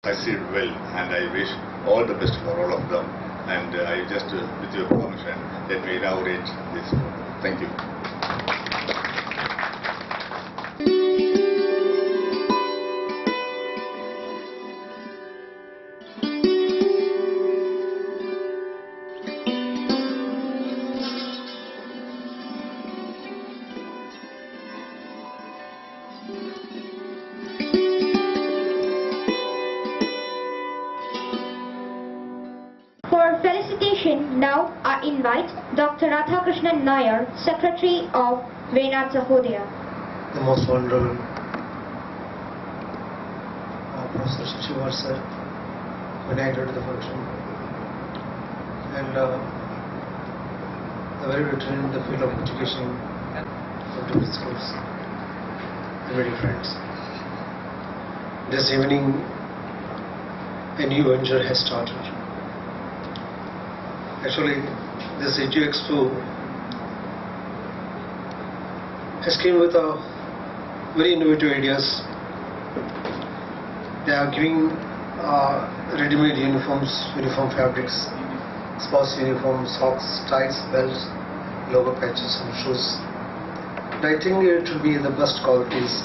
succeed well, and I wish all the best for all of them. And I just, with your permission, let me inaugurate this. Thank you. For felicitation, now I invite Dr. Radhakrishnan Nair, Secretary of Venat Sahodaya. The most honorable Professor Shivar sir, when I entered the function, and the very veteran in the field of education from different schools, and very friends. This evening, a new venture has started. Actually, this EDUXPO has came with a very innovative ideas. They are giving ready-made uniforms, uniform fabrics, sports uniforms, socks, ties, belts, logo patches and shoes. And I think it will be the best qualities.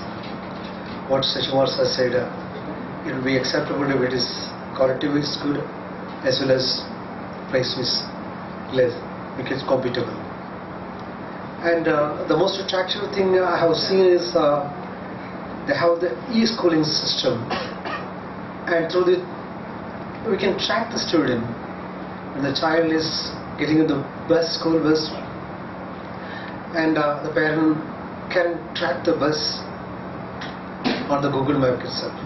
What Sachimar sir said, it will be acceptable if it is quality is good as well as price is less, it is compatible. And the most attractive thing I have seen is they have the e-schooling system, and through it we can track the student when the child is getting in the bus, school bus, and the parent can track the bus on the Google Map itself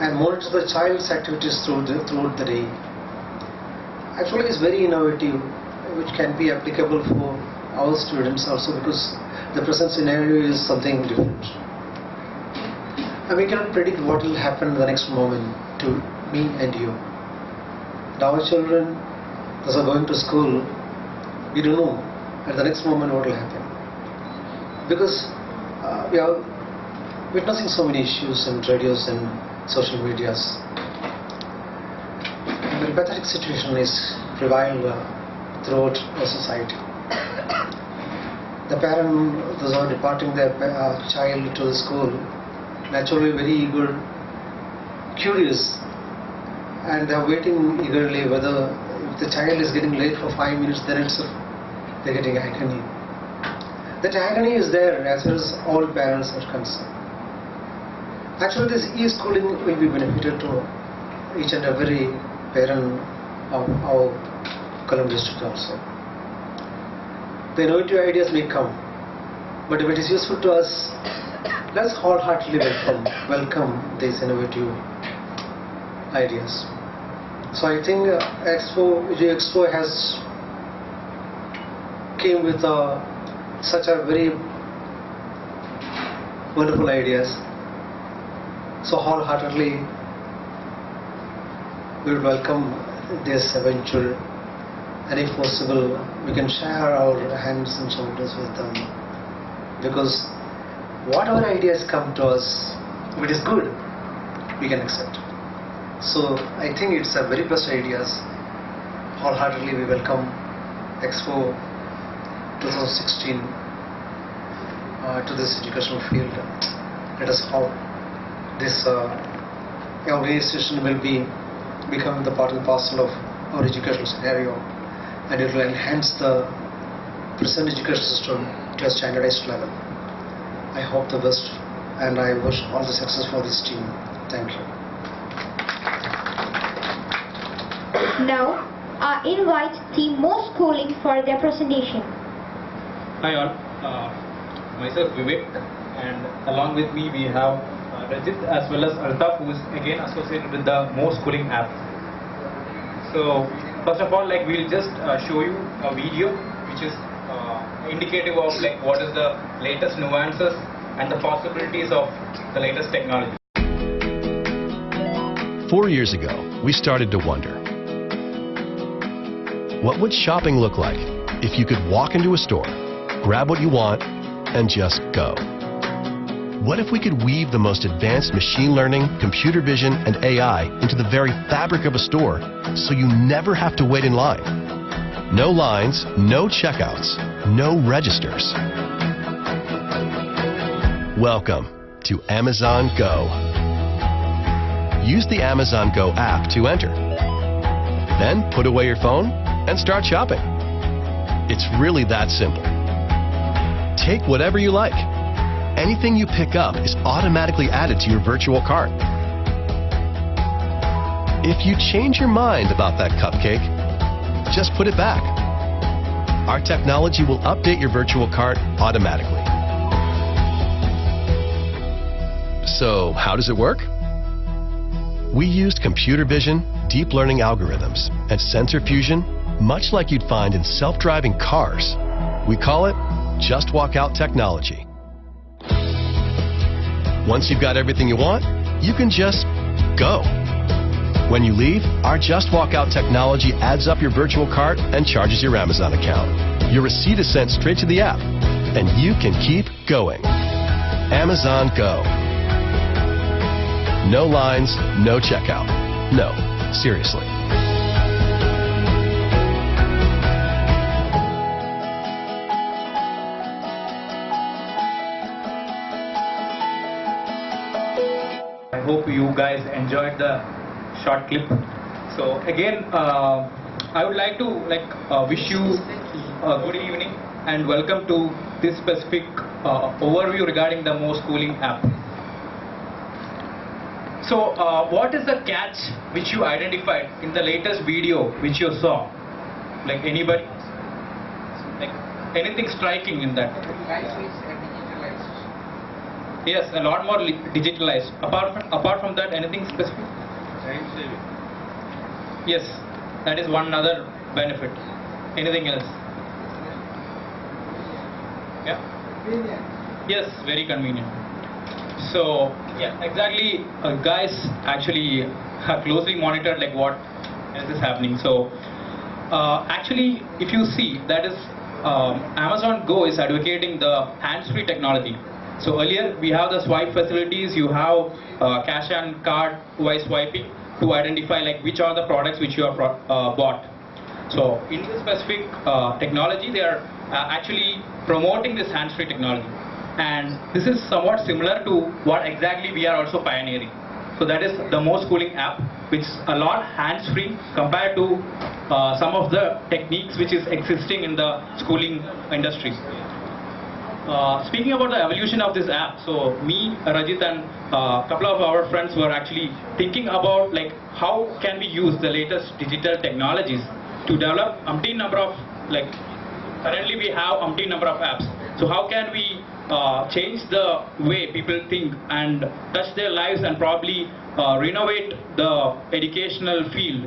and monitor the child's activities throughout the day. Actually, it's very innovative, which can be applicable for our students also, because the present scenario is something different. And we cannot predict what will happen the next moment to me and you. And our children, those are going to school, we don't know at the next moment what will happen. Because we are witnessing so many issues in radios and social medias. The pathetic situation is prevailed throughout our society. The parent, those are departing their child to the school, naturally very eager, curious, and they are waiting eagerly whether if the child is getting late for 5 minutes, then itself they are getting agony. That agony is there as far as all parents are concerned. Actually, this e-schooling will be beneficial to each and every parent of our Kollam district also. The innovative ideas may come, but if it is useful to us, let's wholeheartedly welcome these innovative ideas. So I think EDUXPO has came with such a very wonderful ideas. So wholeheartedly we will welcome this venture, and if possible we can share our hands and shoulders with them, because whatever ideas come to us, if it is good, we can accept. So I think it's a very best ideas. Wholeheartedly we welcome Expo 2016 to this educational field. Let us hope this organization will become the part and parcel of our educational scenario, and it will enhance the present education system to a standardized level. I hope the best, and I wish all the success for this team. Thank you. Now I invite Team More Schooling for their presentation. Hi all, myself Vivek, and along with me we have Rajit as well as Altaf, who is again associated with the More Schooling app. So first of all, we'll just show you a video which is indicative of what is the latest nuances and the possibilities of the latest technology. 4 years ago, we started to wonder, what would shopping look like if you could walk into a store, grab what you want, and just go? What if we could weave the most advanced machine learning, computer vision, and AI into the very fabric of a store so you never have to wait in line? No lines, no checkouts, no registers. Welcome to Amazon Go. Use the Amazon Go app to enter. Then put away your phone and start shopping. It's really that simple. Take whatever you like. Anything you pick up is automatically added to your virtual cart. If you change your mind about that cupcake, just put it back. Our technology will update your virtual cart automatically. So, how does it work? We used computer vision, deep learning algorithms, and sensor fusion, much like you'd find in self-driving cars. We call it Just Walk Out technology. Once you've got everything you want, you can just go. When you leave, our Just Walk Out technology adds up your virtual cart and charges your Amazon account. Your receipt is sent straight to the app, and you can keep going. Amazon Go. No lines, no checkout. No, seriously. I hope you guys enjoyed the short clip. So again, I would like to wish you a good evening and welcome to this specific overview regarding the Mo Schooling app. So what is the catch which you identified in the latest video which you saw? Like anybody? Like anything striking in that? Yes, a lot more digitalized. Apart from that, anything specific? Time saving. Yes, that is one other benefit. Anything else? Yeah? Yes, very convenient. So, yeah, exactly. Guys actually have closely monitored like what else is happening. So, actually, if you see, that is Amazon Go is advocating the hands-free technology. So earlier we have the swipe facilities, you have cash and card by swiping to identify like which are the products which you have bought. So in this specific technology, they are actually promoting this hands-free technology. And this is somewhat similar to what exactly we are also pioneering. So that is the Mo Schooling app, which is a lot hands-free compared to some of the techniques which is existing in the schooling industry. Speaking about the evolution of this app, so me, Rajit, and a couple of our friends were actually thinking about like how can we use the latest digital technologies to develop umpteen number of currently we have umpteen number of apps. So how can we change the way people think and touch their lives and probably renovate the educational field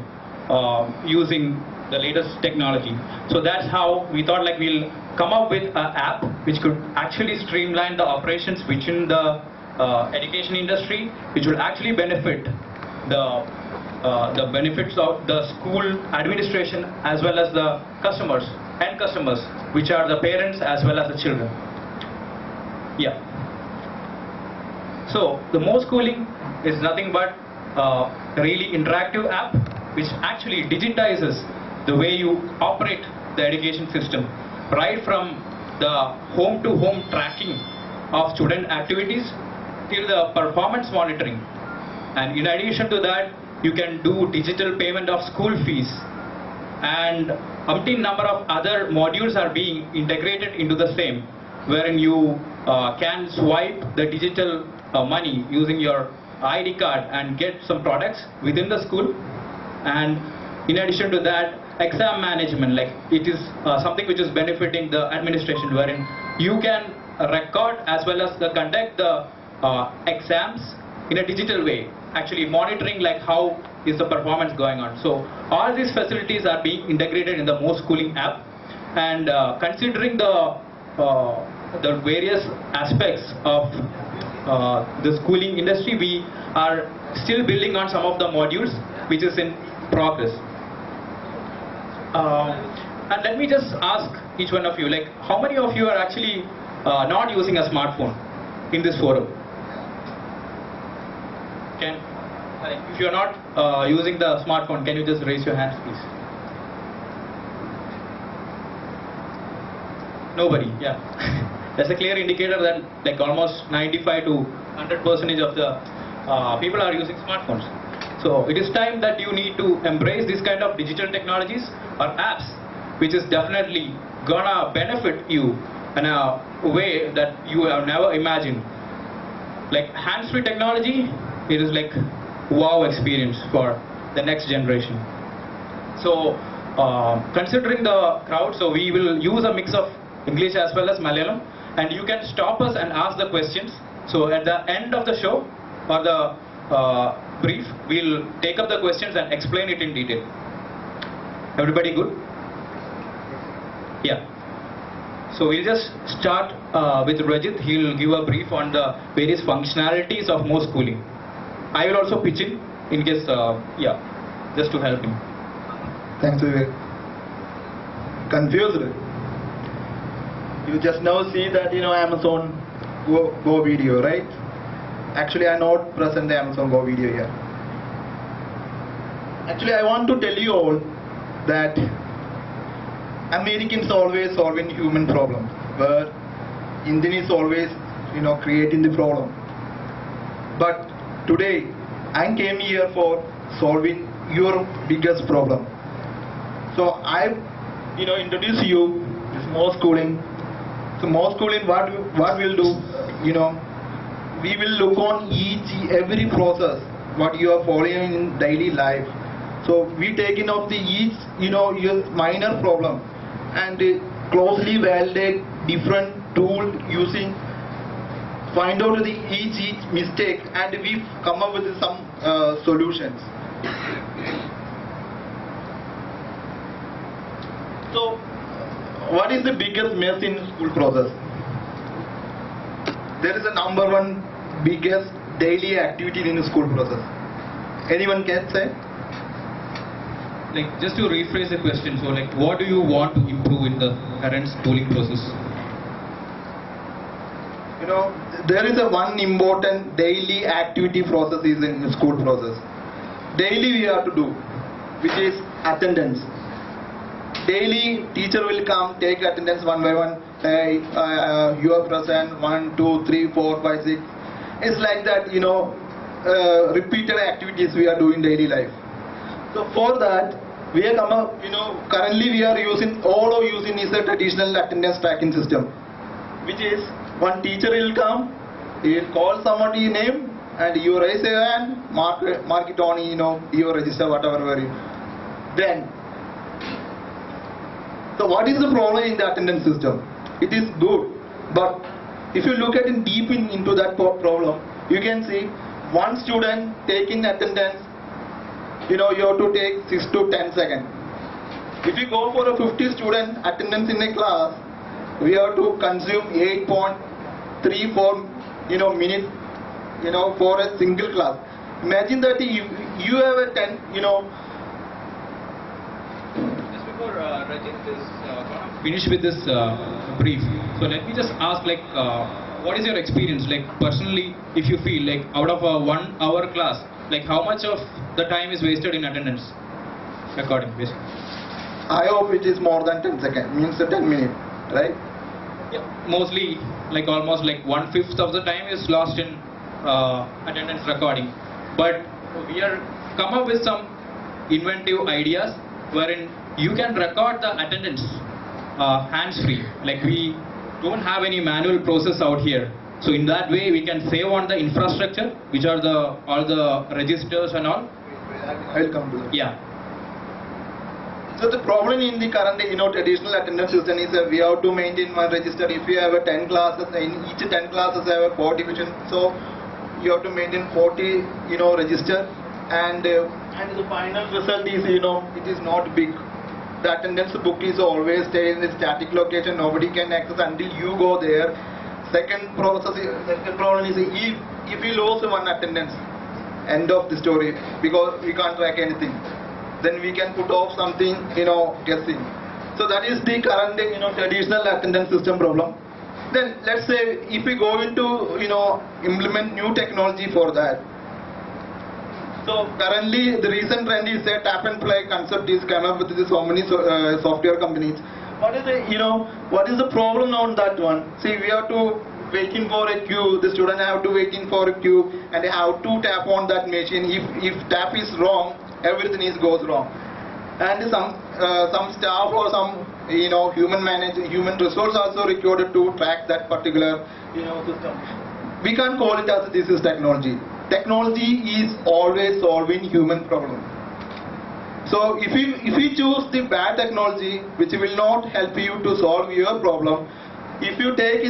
using the latest technology. So that's how we thought like we'll come up with an app which could actually streamline the operations within the education industry, which will actually benefit the benefits of the school administration as well as the customers, which are the parents as well as the children. Yeah. So the Mo Schooling is nothing but a really interactive app which actually digitizes the way you operate the education system, right from the home-to-home tracking of student activities till the performance monitoring. And in addition to that, you can do digital payment of school fees, and umpteen number of other modules are being integrated into the same, wherein you can swipe the digital money using your ID card and get some products within the school. And in addition to that, exam management, like it is something which is benefiting the administration, wherein you can record as well as conduct the exams in a digital way, actually monitoring like how is the performance going on. So all these facilities are being integrated in the Mo Schooling app, and considering the various aspects of the schooling industry, we are still building on some of the modules which is in progress. And let me just ask each one of you, like how many of you are actually not using a smartphone in this forum? can, if you are not using the smartphone, can you just raise your hands, please? Nobody, yeah. That's a clear indicator that like almost 95 to 100% of the people are using smartphones. So it is time that you need to embrace this kind of digital technologies or apps, which is definitely gonna benefit you in a way that you have never imagined. Like hands-free technology, it is like wow experience for the next generation. So considering the crowd, so we will use a mix of English as well as Malayalam, and you can stop us and ask the questions. So at the end of the show or the brief, we'll take up the questions and explain it in detail. Everybody good? Yeah. So we'll just start with Rajit. He'll give a brief on the various functionalities of Mo Schooling. I will also pitch in case, yeah, just to help him. Thanks, Vivek. Confused? You just now see that, Amazon Go video, right? Actually, I not present the Amazon Go video here. Actually, I want to tell you all that Americans always solving human problems, where Indian is always, creating the problem. But today, I came here for solving your biggest problem. So I, introduce you this Mo Schooling. So Mo Schooling, what we'll do, we will look on every process what you are following in daily life. So we taking off the your minor problem and closely validate different tool using, find out the each mistake, and we come up with some solutions. So what is the biggest mess in school process? There is a number one biggest daily activity in the school process. Anyone can say? Like, just to rephrase the question, so like, what do you want to improve in the current schooling process? There is a one important daily activity process is in the school process. Daily we have to do, which is attendance. Daily teacher will come, take attendance one by one. You are present, 1, 2, 3, 4, 5, 6. It's like that, repeated activities we are doing daily life. So for that, we have come up, currently we are using, all of using is a traditional attendance tracking system, which is one teacher will come, he will call somebody's name, and you raise your hand, mark it on, your register, whatever were you. Then, so what is the problem in the attendance system? It is good, but if you look at it deep into that problem, you can see one student taking attendance, you have to take 6 to 10 seconds. If you go for a 50 student attendance in a class, we have to consume 8.34 minutes, for a single class. Imagine that you have a 10, Just before Rajit is finish with this brief, so let me just ask, like, what is your experience, like personally, if you feel like out of a 1 hour class, like how much of the time is wasted in attendance recording, basically? I hope it is more than 10 seconds, means 10 minutes, right? Yeah, mostly like almost like 1/5 of the time is lost in attendance recording. But we are come up with some inventive ideas wherein you can record the attendance hands-free. Like we don't have any manual process out here. So in that way we can save on the infrastructure, which are all the registers and all. I will come to that. Yeah. So the problem in the current, traditional attendance system is that we have to maintain one register. If you have a 10 classes, in each 10 classes have a 4 division, so you have to maintain 40, register, and the final result is, it is not big. The attendance book is always stay in the static location. Nobody can access until you go there. Second problem is if you lose one attendance, end of the story, because we can't track anything. Then we can put off something, guessing. So that is the current, traditional attendance system problem. Then let's say if we go into, implement new technology for that. So currently the recent trend is a tap and play concept is come up with so many software companies. What is the, what is the problem on that one? See, we have to waiting for a queue, the student have to waiting for a queue and they have to tap on that machine. If tap is wrong, everything goes wrong. And some staff or some human resource also required to track that particular system. We can't call it as this is technology. Technology is always solving human problem. So if you choose the bad technology which will not help you to solve your problem, if you take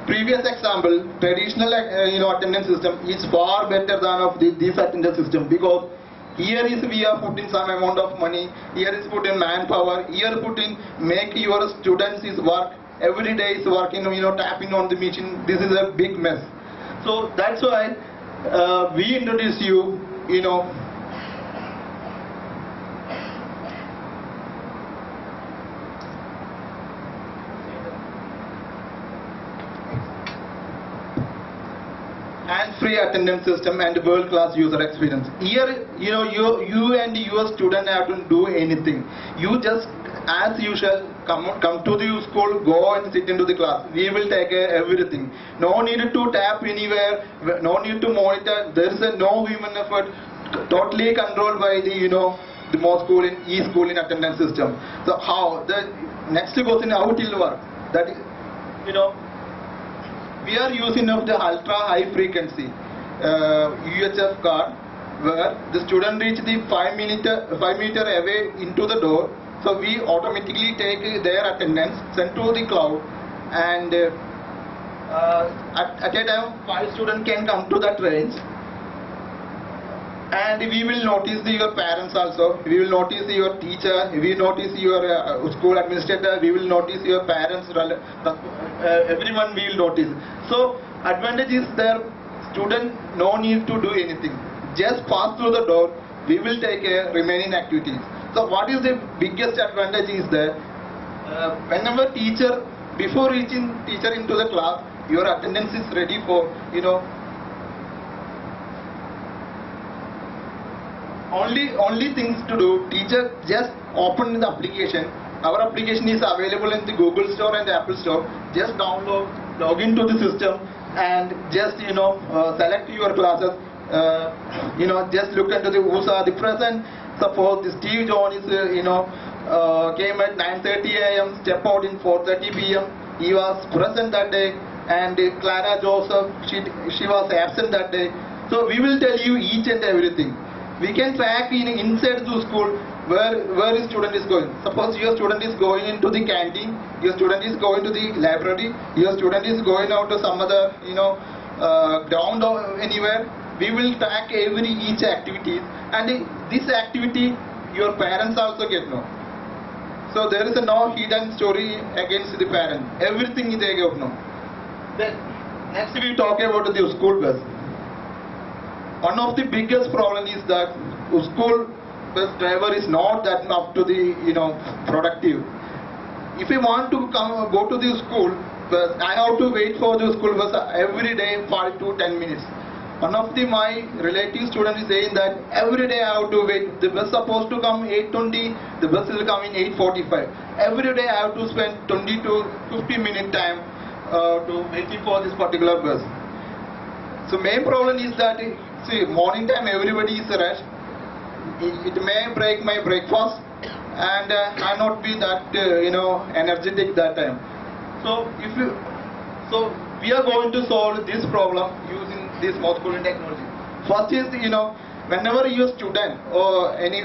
previous example, traditional attendance system is far better than of this attendance system, because here is we are putting some amount of money, here is put in manpower, here put in make your students is work, every day is working, tapping on the machine. This is a big mess. So that's why we introduce you, hands-free attendance system and world-class user experience. Here, you and your student have to do anything. You just, as usual, come to the school, go and sit into the class. We will take care everything. No need to tap anywhere. No need to monitor. There is no human effort. Totally controlled by the most school in e-school in attendance system. So how the next question, how it will work? That we are using of the ultra high frequency UHF card, where the student reach the 5 meter away into the door. So we automatically take their attendance, send to the cloud, and at a time 5 students can come to that range. And we will notice your parents also, we will notice your teacher, we will notice your school administrator, we will notice your parents, everyone we will notice. So advantage is there, student no need to do anything, just pass through the door, we will take care remaining activities. So what is the biggest advantage is that whenever teacher, before reaching teacher into the class, your attendance is ready for only things to do. Teacher just open the application. Our application is available in the Google Store and the Apple Store. Just download, log into the system, and just select your classes. Just look into the who's are the present. Suppose the Steve John is came at 9:30 a.m. step out in 4:30 p.m. He was present that day, and Clara Joseph she was absent that day. So we will tell you each and everything. We can track inside the school where the student is going. Suppose your student is going into the canteen, your student is going to the library, your student is going out to some other ground or anywhere. We will track each activity, and this activity your parents also get know. So there is no hidden story against the parent. Everything they get know. Then next we talk about the school bus. One of the biggest problem is that school bus driver is not that up to the productive. If you want to go to the school bus, I have to wait for the school bus every day 5 to 10 minutes. One of my relative student is saying that every day I have to wait. The bus supposed to come 8:20, the bus will come in 8:45. Every day I have to spend 20 to 50 minute time to waiting for this particular bus. So main problem is that, see, morning time everybody is rushed. It may break my breakfast, and I not be that energetic that time. So we are going to solve this problem using this most schooling technology. First is whenever your student or any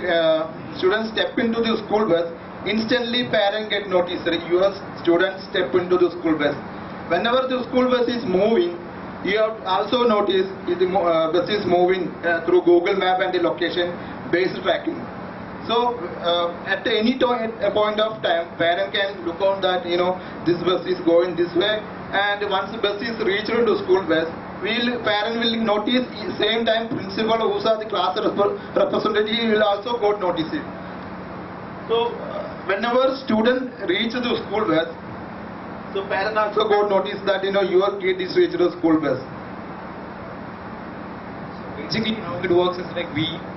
student step into the school bus, instantly parent get notice that your student step into the school bus. Whenever the school bus is moving, you have also notice if the bus is moving through Google Map and the location based tracking. So at any point of time, parent can look on that this bus is going this way, and once the bus is reached to school bus, parent will notice. Same time, principal who are the class representative will also got notice it. So whenever student reach the school bus, so parent also got notice that your kid is reached the school bus. basically how it works is like we